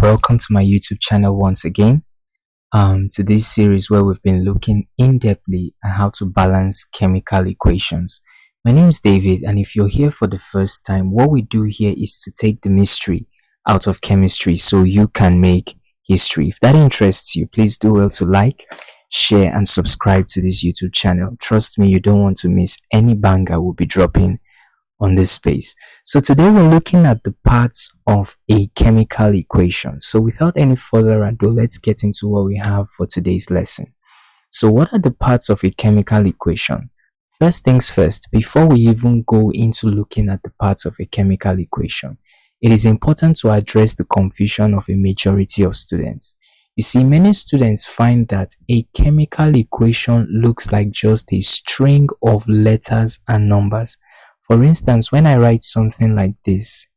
welcome to my YouTube channel once again. To this series where we've been looking in-depthly at how to balance chemical equations. My name is David, and if you're here for the first time, what we do here is to take the mystery out of chemistry so you can make history. If that interests you, please do well to like, share, and subscribe to this YouTube channel. Trust me, you don't want to miss any banger we'll be dropping on this space. So today we're looking at the parts of a chemical equation. So without any further ado, let's get into what we have for today's lesson. So what are the parts of a chemical equation? First things first, before we even go into looking at the parts of a chemical equation, it is important to address the confusion of a majority of students. You see, many students find that a chemical equation looks like just a string of letters and numbers. For instance, when I write something like this,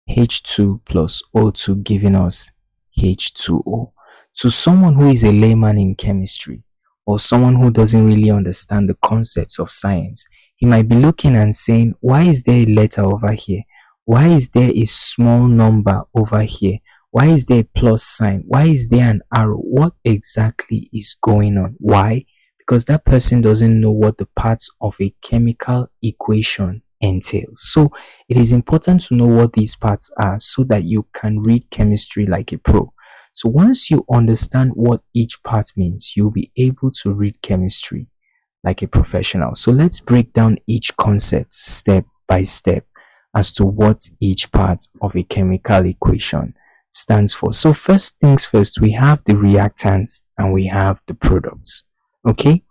H2 plus O2 giving us H2O, to someone who is a layman in chemistry or someone who doesn't really understand the concepts of science, he might be looking and saying, why is there a letter over here? Why is there a small number over here? Why is there a plus sign? Why is there an arrow? What exactly is going on? Why? Because that person doesn't know what the parts of a chemical equation entails. So it is important to know what these parts are so that you can read chemistry like a pro. So once you understand what each part means, you'll be able to read chemistry like a professional. So let's break down each concept step by step as to what each part of a chemical equation stands for. So first things first, we have the reactants and we have the products. Okay,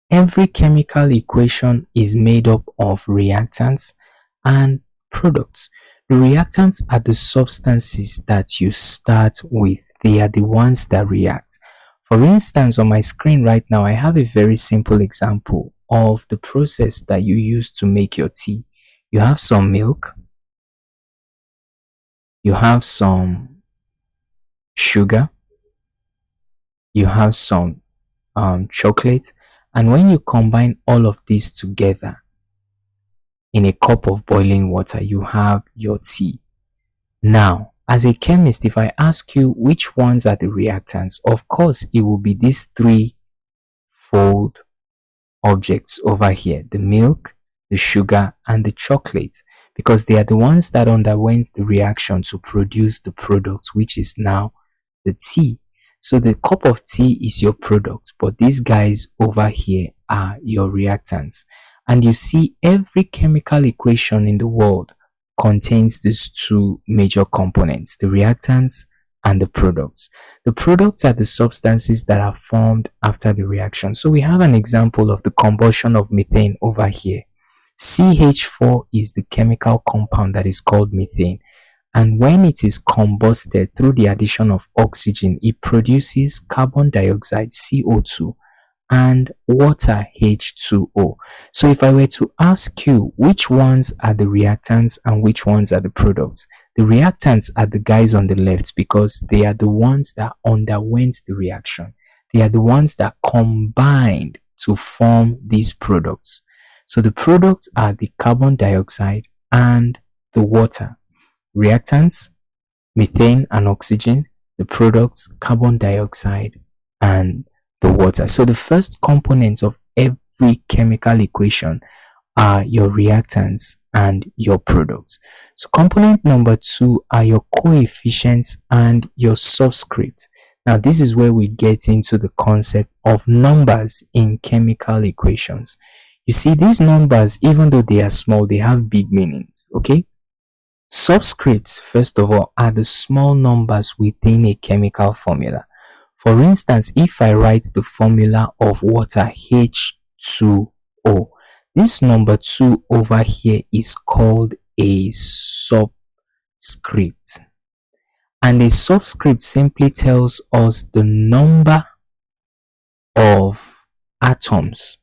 every chemical equation is made up of reactants and products. The reactants are the substances that you start with. They are the ones that react. For instance, on my screen right now, I have a very simple example of the process that you use to make your tea. You have some milk, you have some sugar, you have some chocolate, and when you combine all of these together in a cup of boiling water, you have your tea. Now, as a chemist, if I ask you which ones are the reactants, of course it will be these three-fold objects over here: the milk, the sugar, and the chocolate, because they are the ones that underwent the reaction to produce the product, which is now the tea. So the cup of tea is your product, but these guys over here are your reactants. And you see, every chemical equation in the world contains these two major components, the reactants and the products. The products are the substances that are formed after the reaction. So we have an example of the combustion of methane over here. CH4 is the chemical compound that is called methane. And when it is combusted through the addition of oxygen, it produces carbon dioxide, CO2, and water, H2O. So if I were to ask you which ones are the reactants and which ones are the products, the reactants are the guys on the left because they are the ones that underwent the reaction. They are the ones that combined to form these products. So the products are the carbon dioxide and the water. Reactants, methane and oxygen. The products, carbon dioxide and the water. So the first components of every chemical equation are your reactants and your products. So component number 2 are your coefficients and your subscript. Now this is where we get into the concept of numbers in chemical equations. You see, these numbers, even though they are small, they have big meanings. Okay, subscripts, first of all, are the small numbers within a chemical formula. For instance, if I write the formula of water, H2O, this number 2 over here is called a subscript. And a subscript simply tells us the number of atoms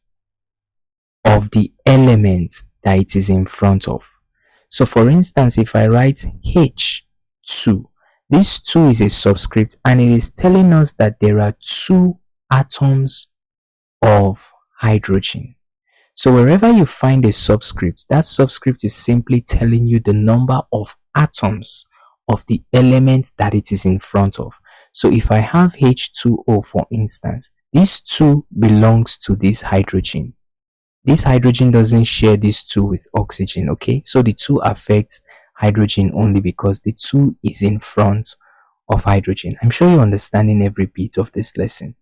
of the element that it is in front of. So for instance, if I write H2, this 2 is a subscript and it is telling us that there are 2 atoms of hydrogen. So wherever you find a subscript, that subscript is simply telling you the number of atoms of the element that it is in front of. So if I have H2O, for instance, this 2 belongs to this hydrogen. This hydrogen doesn't share this 2 with oxygen, okay? So the 2 affects hydrogen only because the 2 is in front of hydrogen. I'm sure you're understanding every bit of this lesson.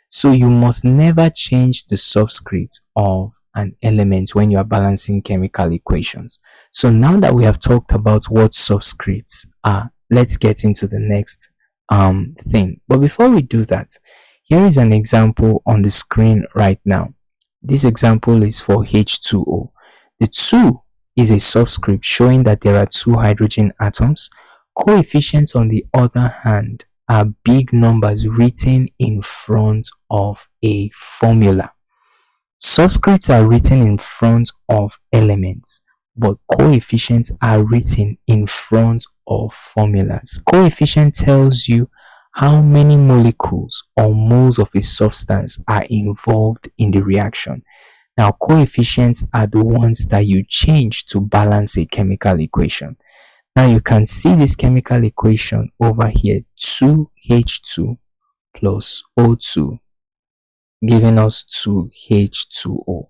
So you must never change the subscript of an element when you are balancing chemical equations. So now that we have talked about what subscripts are, let's get into the next thing. But before we do that, here is an example on the screen right now. This example is for H2O. The 2 is a subscript showing that there are 2 hydrogen atoms. Coefficients, on the other hand, are big numbers written in front of a formula. Subscripts are written in front of elements, but coefficients are written in front of formulas. Coefficient tells you how many molecules or moles of a substance are involved in the reaction. Now, coefficients are the ones that you change to balance a chemical equation. Now, you can see this chemical equation over here, 2H2 plus O2, giving us 2H2O.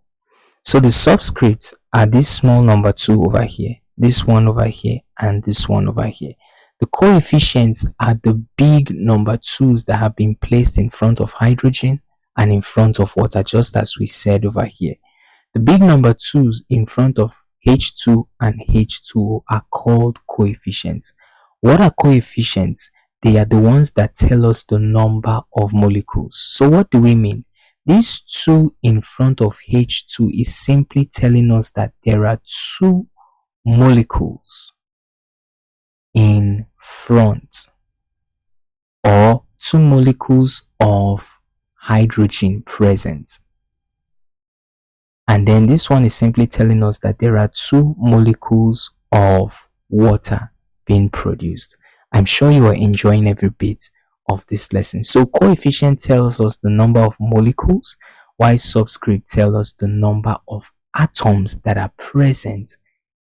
So the subscripts are this small number 2 over here, this one over here, and this one over here. The coefficients are the big number 2's that have been placed in front of hydrogen and in front of water, just as we said over here. The big number 2's in front of H2 and H2O are called coefficients. What are coefficients? They are the ones that tell us the number of molecules. So what do we mean? This 2 in front of H2 is simply telling us that there are 2 molecules in front, or 2 molecules of hydrogen present. And then this one is simply telling us that there are 2 molecules of water being produced. I'm sure you are enjoying every bit of this lesson. So coefficient tells us the number of molecules, while subscript tells us the number of atoms that are present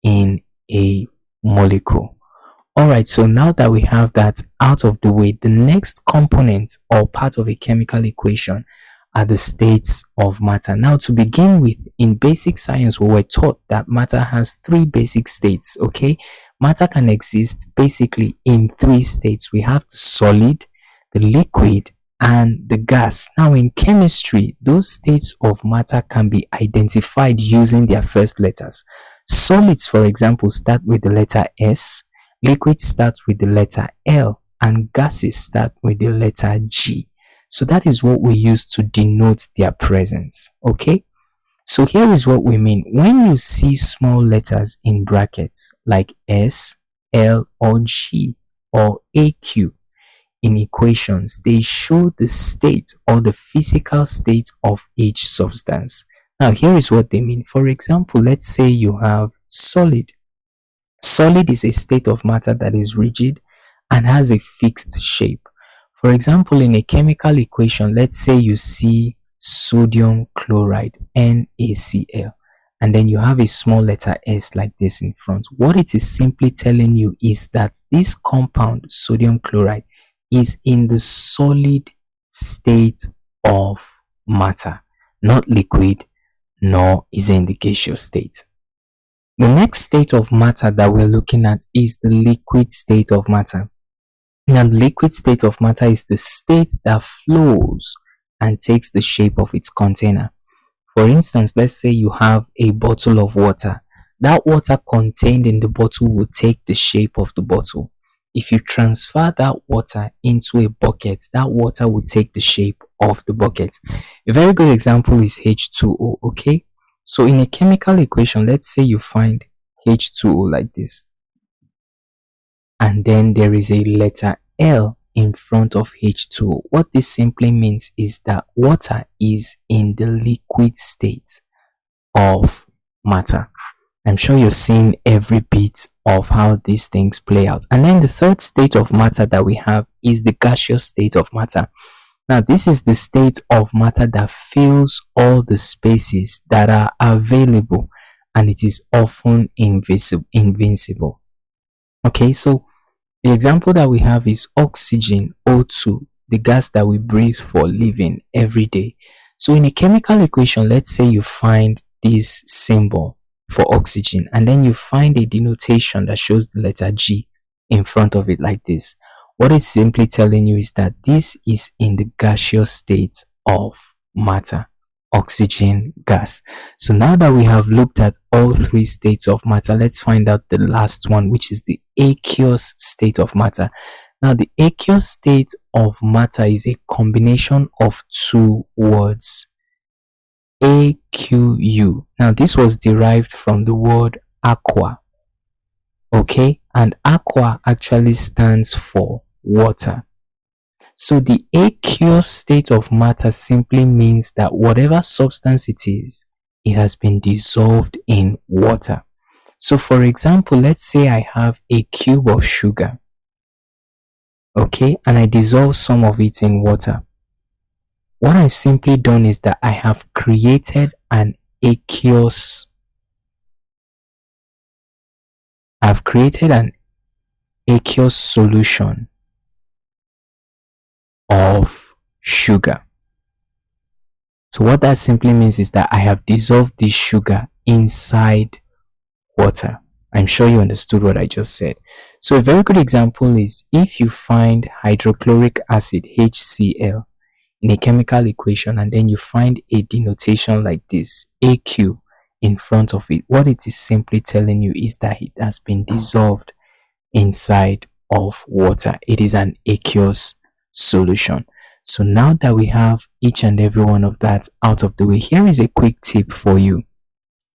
in a molecule. Alright, so now that we have that out of the way, the next component or part of a chemical equation are the states of matter. Now, to begin with, in basic science, we were taught that matter has 3 basic states, okay? Matter can exist basically in 3 states. We have the solid, the liquid, and the gas. Now, in chemistry, those states of matter can be identified using their first letters. Solids, for example, start with the letter S, liquids start with the letter L, and gases start with the letter G. So that is what we use to denote their presence, okay? So here is what we mean. When you see small letters in brackets like S, L, or G, or AQ in equations, they show the state or the physical state of each substance. Now, here is what they mean. For example, let's say you have solid. Solid is a state of matter that is rigid and has a fixed shape. For example, in a chemical equation, let's say you see sodium chloride, NaCl, and then you have a small letter S like this in front. What it is simply telling you is that this compound, sodium chloride, is in the solid state of matter, not liquid, nor is it in the gaseous state. The next state of matter that we're looking at is the liquid state of matter. Now, the liquid state of matter is the state that flows and takes the shape of its container. For instance, let's say you have a bottle of water. That water contained in the bottle will take the shape of the bottle. If you transfer that water into a bucket, that water will take the shape of the bucket. A very good example is H2O, okay? So in a chemical equation, let's say you find H2O like this, and then there is a letter L in front of H2O. What this simply means is that water is in the liquid state of matter. I'm sure you're seeing every bit of how these things play out. And then the third state of matter that we have is the gaseous state of matter. Now, this is the state of matter that fills all the spaces that are available, and it is often invincible. Okay, so The example that we have is oxygen, O2, the gas that we breathe for living every day. So in a chemical equation, let's say you find this symbol for oxygen and then you find a denotation that shows the letter G in front of it like this. What it's simply telling you is that this is in the gaseous state of matter, oxygen gas. So now that we have looked at all three states of matter, let's find out the last one, which is the aqueous state of matter. Now the aqueous state of matter is a combination of two words, AQU. Now this was derived from the word aqua, okay, and aqua actually stands for water. So the aqueous state of matter simply means that whatever substance it is, it has been dissolved in water. So for example, let's say I have a cube of sugar, okay, and I dissolve some of it in water. What I've simply done is that I have created an aqueous solution of sugar. So what that simply means is that I have dissolved this sugar inside water. I'm sure you understood what I just said. So a very good example is if you find hydrochloric acid, HCl, in a chemical equation and then you find a denotation like this, AQ, in front of it, what it is simply telling you is that it has been dissolved inside of water. It is an aqueous solution. So now that we have each and every one of that out of the way, here is a quick tip for you.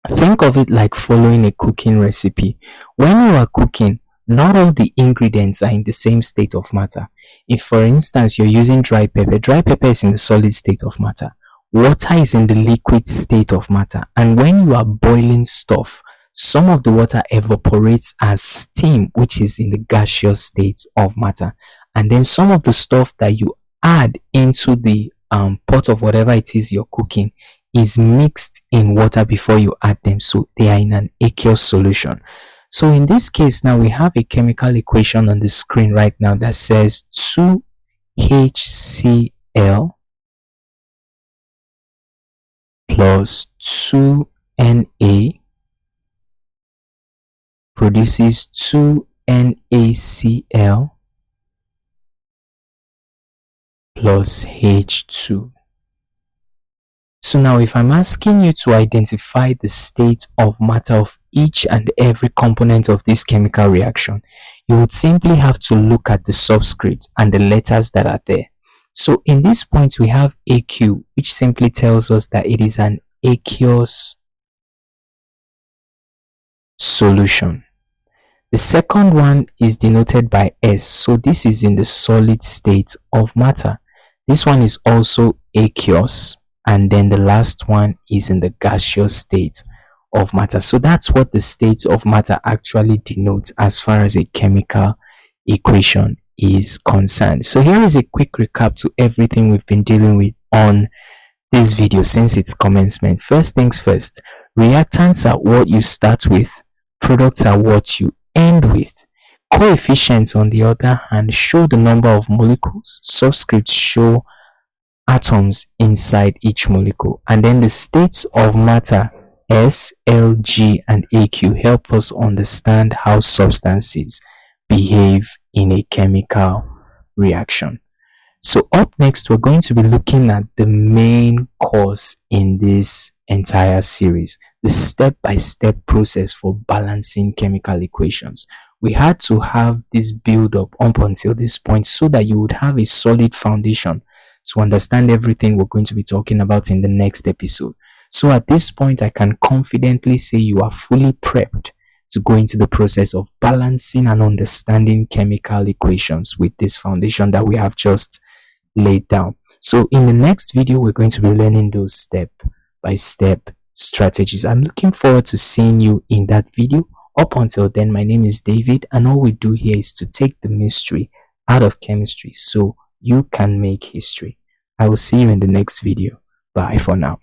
Think of it like following a cooking recipe. When you are cooking, not all the ingredients are in the same state of matter. If for instance you're using dry pepper is in the solid state of matter, water is in the liquid state of matter, and when you are boiling stuff, some of the water evaporates as steam, which is in the gaseous state of matter, and then some of the stuff that you add into the pot of whatever it is you're cooking is mixed in water before you add them, so they are in an aqueous solution. So in this case now we have a chemical equation on the screen right now that says 2HCl plus 2Na produces 2NaCl plus H2. So now if I'm asking you to identify the state of matter of each and every component of this chemical reaction, you would simply have to look at the subscript and the letters that are there. So in this point we have AQ, which simply tells us that it is an aqueous solution. The second one is denoted by S, so this is in the solid state of matter. This one is also aqueous, and then the last one is in the gaseous state of matter. So that's what the state of matter actually denotes as far as a chemical equation is concerned. So here is a quick recap to everything we've been dealing with on this video since its commencement. First things first, reactants are what you start with, products are what you end with. Coefficients, on the other hand, show the number of molecules. Subscripts show atoms inside each molecule. And then the states of matter, S, L, G, and AQ, help us understand how substances behave in a chemical reaction. So up next, we're going to be looking at the main course in this entire series, the step-by-step process for balancing chemical equations. We had to have this build up until this point so that you would have a solid foundation to understand everything we're going to be talking about in the next episode. So at this point, I can confidently say you are fully prepped to go into the process of balancing and understanding chemical equations with this foundation that we have just laid down. So in the next video, we're going to be learning those step-by-step strategies. I'm looking forward to seeing you in that video. Up until then, my name is David, and all we do here is to take the mystery out of chemistry so you can make history. I will see you in the next video. Bye for now.